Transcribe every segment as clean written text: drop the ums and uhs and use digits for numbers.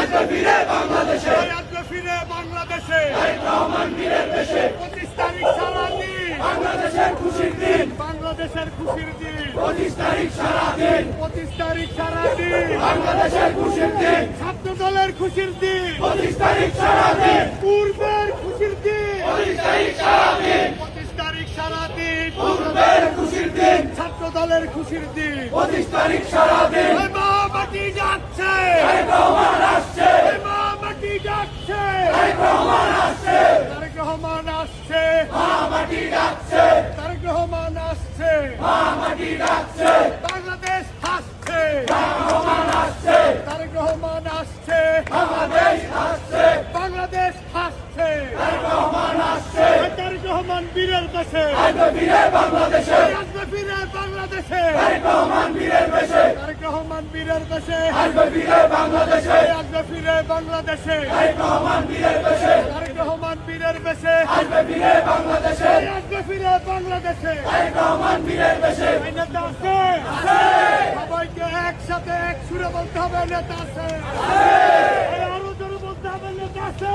আসবে ফিরে বাংলাদেশে, আসবে ফিরে বাংলাদেশে। তারেক রহমান বীরের দেশে। 25 তারিখ সারাদিন বাংলাদেশের খুশির দিন, বাংলাদেশের খুশির দিন। 25 তারিখ সারাদিন 25 তারিখ সারাদিন বাংলাদেশের খুশির দিন, ছাত্র দলের খুশির দিন। 25 তারিখ সারাদিন পূর্বের খুশির দিন। 25 তারিখ সারাদিন 25 তারিখ সারাদিন পূর্বের খুশির দিন, ছাত্র দলের খুশির দিন। 25 তারিখ সারাদিন ওই মা মাটি যাচ্ছে, তারেক রহমান আসছে, ওই মা মাটি যাচ্ছে, তারেক রহমান আসছে, তারেক রহমান আসছে, মা মাটি ডাকছে, তারেক রহমান আসছে, মা মাটি ডাকছে, বাংলাদেশ হাসছে, রহমান আসছে, তারেক রহমান আসছে, বাংলাদেশ আসছে, বাংলাদেশ হাসছে। তারেক রহমান আসছে, তারেক রহমান বীরের দেশে, আসবে ফিরে বাংলাদেশে, আসবে ফিরে বাংলাদেশে। তারেক রহমান বীরের দেশে, তারেক রহমান বীরের দেশে, আসবে ফিরে বাংলাদেশে, আসবে ফিরে বাংলাদেশে। তারেক রহমান বীরের দেশে, তারেক রহমান বীরের দেশে, আসবে ফিরে বাংলাদেশে, আসবে ফিরে বাংলাদেশে। তারেক রহমান বীরের দেশে। এই নেতা আছে, সবাইকে একসাথে এক সুরে বলতে হবে নেতা আছে, এই আরো জোরে বলতে হবে নেতা আছে,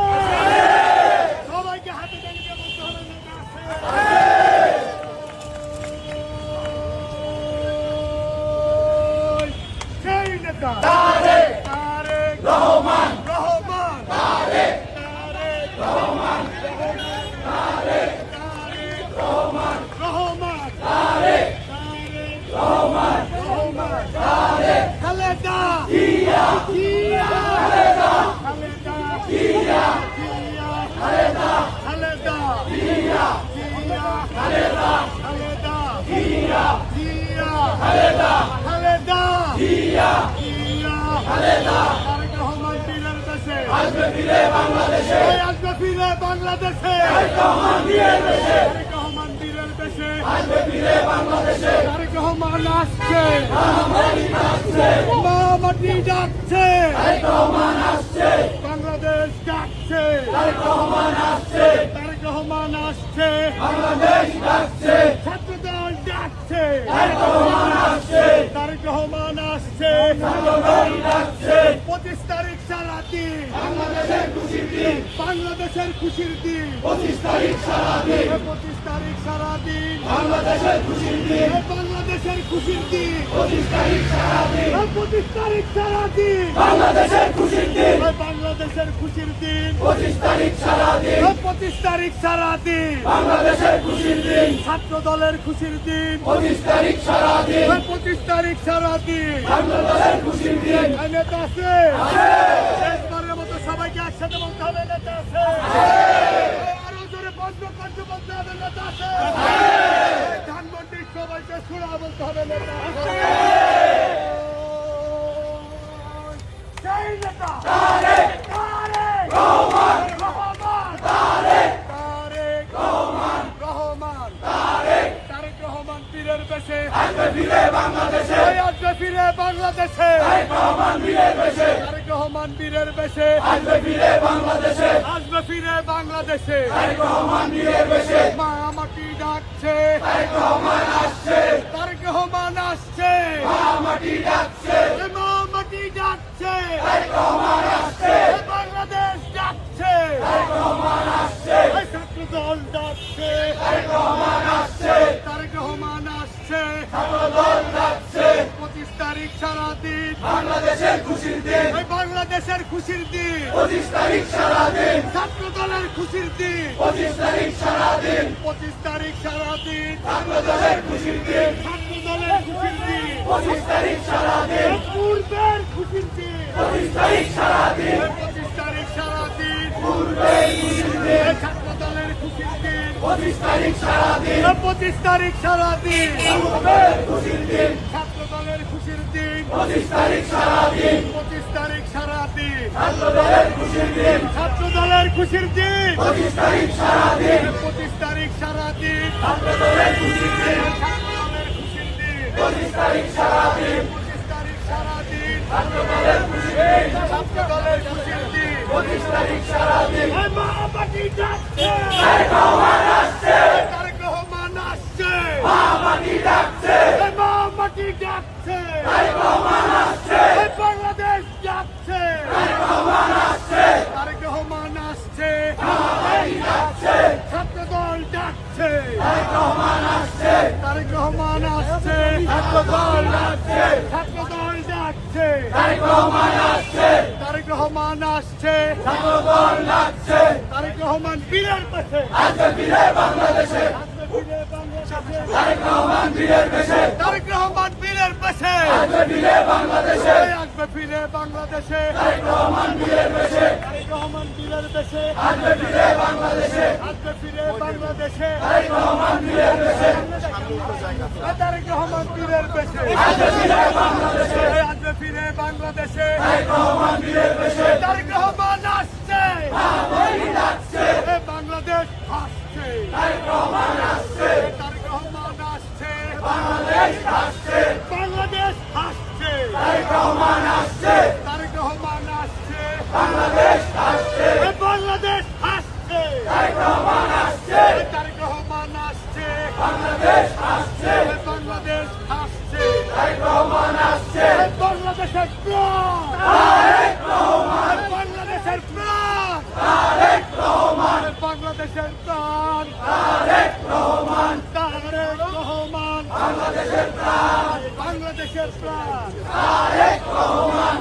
সবাইকে হাতে দাঁড়িয়ে বলতে হবে নেতা আছে। সেই নেতা তারেক তারেক রহমান, রহমান, তারেক তারেক রহমান, তারেক রহমান, রহমান, তারেক তারেক রহমান, রহমান, তারেক খালেদা জিয়া, জিয়া, খালেদা খালেদা জিয়া, জিয়া, খালেদা খালেদা জিয়া, জিয়া, খালেদা খালেদা জিয়া, জিয়া, খালেদা খালেদা জিয়া, জিয়া, খালেদা তারেক রহমান বীরের দেশে, আসবে ফিরে বাংলাদেশে, এই আসবে ফিরে বাংলাদেশে। তারেক রহমান বীরের দেশে, তারেক রহমান বীরের দেশে, আসবে ফিরে বাংলাদেশে, তারেক রহমান আসছে, মহামারী আসছে, মা মাটি ডাকছে, তারেক রহমান আসছে, বাংলাদেশ ডাকছে, তারেক রহমান আসছে, তারেক রহমান আসছে, বাংলাদেশ ডাকছে, ছাত্রদল ডাকছে, তারেক রহমান আসছে, তারেক রহমান আসছে। ছাত্রদল ডাকছে, 25 তারিখ সারাদিন বাংলাদেশের খুশির দিন, বাংলাদেশের খুশির দিন। 25 তারিখ সারাদিন 25 তারিখ সারাদিন বাংলাদেশের খুশির দিন, বাংলাদেশের খুশির দিন। 25 তারিখ সারাদিন 25 তারিখ সারাদিন বাংলাদেশের খুশির দিন, বাংলাদেশের খুশির দিন। 25 তারিখ সারাদিন 25 তারিখ সারাদিন বাংলাদেশের খুশির দিন, ছাত্র দলের খুশির দিন। 25 তারিখ সারাদিন 25 তারিখ সারাদিন বাংলাদেশের খুশির দিন, নেতা আছে, শেষবারের মতো সবাইকে একসাথে বলতে হবে নেতা আছে, আরো জোরে বন্ধ করতে বলতে হবে নেতা আছে, ধানমন্ডির সবাইকে সুরা বলতে হবে নেতা আছে। সেই নেতা তারেক তারেক রহমান, রহমান, তারেক তারেক রহমান, রহমান, তারেক তারেক রহমান বীরের দেশে, আসবে ফিরে বাংলাদেশে, এই আসবে ফিরে বাংলাদেশে, তারেক রহমান বীরের দেশে, তারেক রহমান বীরের দেশে, আসবে ফিরে বাংলাদেশে, আসবে ফিরে বাংলাদেশে। তারেক রহমান বীরের দেশে, মা মাটি ডাকছে, তারেক রহমান আসছে, তারেক রহমান আসছে, মহামারী ডাকছে, এ মা মাটি ডাকছে, তারেক রহমান আসছে, এ বাংলাদেশ ডাকছে, তারেক রহমান আসছে, এ ছাত্র দল ডাকছে, তারেক রহমান আসছে, তারেক রহমান আসছে। ছাত্রদল ডাকছে, 25 তারিখ সারাদিন বাংলাদেশের খুশির দিন, এই বাংলাদেশের খুশির দিন, 25 তারিখ সারাদিন ছাত্র দলের খুশির দিন। 25 তারিখ সারাদিন 25 তারিখ সারাদিন ছাত্রদলের খুশির দিন, ছাত্র দলের খুশির দিন, 25 তারিখ সারাদিন পূর্বের খুশির দিন, 25 তারিখ সারাদিন 25 তারিখ সারাদিন পূর্বের খুশির দিন, ছাত্র দলের খুশির দিন, 25 তারিখ সারাদিন 25 তারিখ সারাদিন পূর্বের খুশির দিন, ছাত্র দলের খুশির দিন, 25 তারিখ সারাদিন 25 তারিখ সারাদিন ছাত্রদলের খুশির দিন, ছাত্র দলের খুশির দিন, 25 তারিখ সারাদিন 25 তারিখ সারাদিন ছাত্রদলের খুশির দিন, ছাত্র দলের খুশির দিন, 25 তারিখ সারাদিন 25 তারিখ সারাদিন ছাত্রদলের খুশির দিন, ছাত্র দলের খুশির দিন। 25 তারিখ সারাদিন এই মা মাটি ডাকছে, তারেক রহমান আসছে, তারেক রহমান আসছে, মহামারী ডাকছে, এই মা মাটি ডাকছে, তারেক রহমান আসছে, এই বাংলাদেশ ডাকছে, তারেক রহমান তারেক রহমান আসছে, ছাত্রদল ডাকছে ছাত্রদল ডাকছে, তারেক রহমান আসছে তারেক রহমান আসছে, ছাত্রদল ডাকছে তারেক রহমান বীরের পাশে, আজকে ফিরে বাংলাদেশে আসবে ফিরে বাংলাদেশে, তারেক রহমান বীরের বেশে তারেক রহমান বীরের পাশে, আজকে ফিরে বাংলাদেশে আসবে ফিরে বাংলাদেশে, তারেক রহমান বীরের বেশে তারেক রহমান বীরের দেশে, আজকে ফিরে বাংলাদেশে আসবে ফিরে বাংলাদেশে, তারেক রহমান বীরের বেশে তারেক রহমান বীরের দেশে, আজকে ফিরে বাংলাদেশে আসবে ফিরে বাংলাদেশে, তারেক রহমান বীরের বেশে তারেক রহমান আসছে, ওই ডাকছে এ বাংলাদেশ আসছে, তারেক রহমান আসছে তারেক রহমান আসছে, বাংলাদেশ আসছে বাংলাদেশ আসছে, তারেক রহমান আসছে তারেক রহমান আসছে, বাংলাদেশ আসছে এ বাংলাদেশ আসছে, তারেক রহমান আসছে এ তারেক রহমান আসছে, বাংলাদেশ আসছে এ বাংলাদেশ আসছে, তারেক রহমান আসছে এ বাংলাদেশের প্রাণ, তারেক রহমান এ বাংলাদেশের প্রাণ, তারেক রহমান এ বাংলাদেশের প্রাণ, তারেক রহমান তারেক রহমান, বাংলাদেশের প্রাণ বাংলাদেশের প্রাণ, তারেক রহমান